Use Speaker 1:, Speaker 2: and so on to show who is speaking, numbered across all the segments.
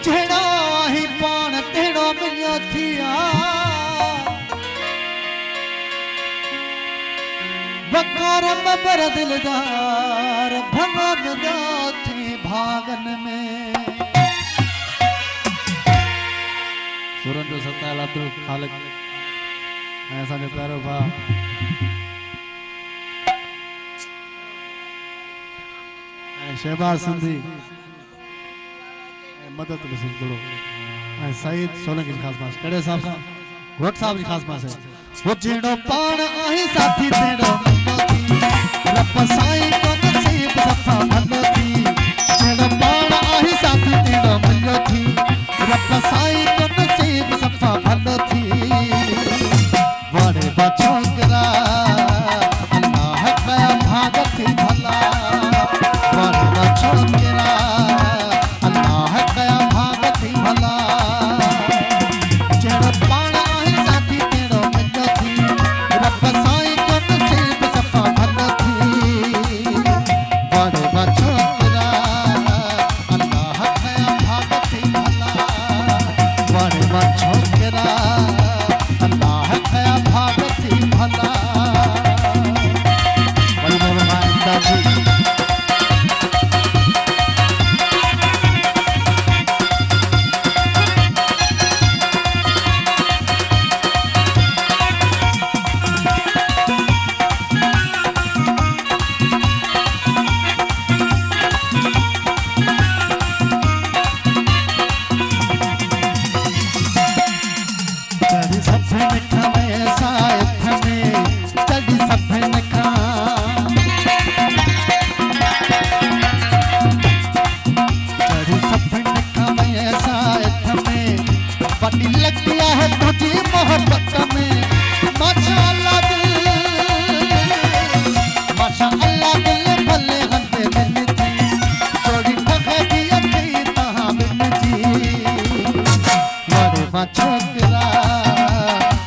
Speaker 1: जेड़ा ही पान तेड़ो मिलियो थिया बकार बबर दिलदार भगवदा थी भागन में। सुरन जो सताल अब्दुल खालिक ऐसा जो प्यारो भा शहबाज सिंधी मदद थोड़ो सईद सोलंकी खास पास कड़े साहब घोट साहब की खास पास है वो जेड़ो पान आही साथी तेड़ो रब साईं को नसीब सफा भलो थी जेड़ो पान आही साथी तेड़ो मिलो थी रब साईं को नसीब सफा भलो थी बड़े बछोकरा अल्लाह का भागत भला बड़े बछोकरा अल्लाह का भागत भला जेड़ो पान आही साथी तेड़ो मिलो थी रब साईं को नसीब सफा भलो थी बड़े बछोकरा अल्लाह का भागत भला बड़े बछोकरा अल्लाह का भागत भला। बड़ी मेहरबानी दादी चढ़ी सफन खावे साथ में चढ़ी सफन खा चढ़ी सफन खावे साथ में बड़ी लग गया है तुझी मोहब्बत में माशाअल्लाह दिल भले हंते दिल थी चोरी ठगे दिया थी तहाँ बिन जी बड़े बछोकरा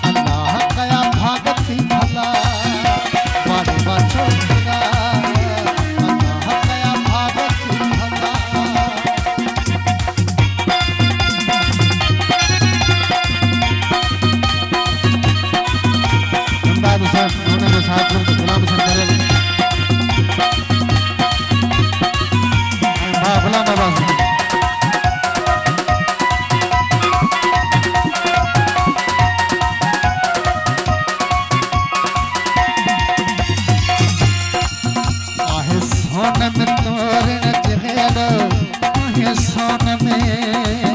Speaker 1: अल्लाह का भागत भला बड़े बछोकरा अल्लाह का भागत भला। अहमदाबाद साहब उन्होंने साहब लोग गुलाम हसन करेल गुलाम बाबा सोन में तोरण चढ़ो सोन में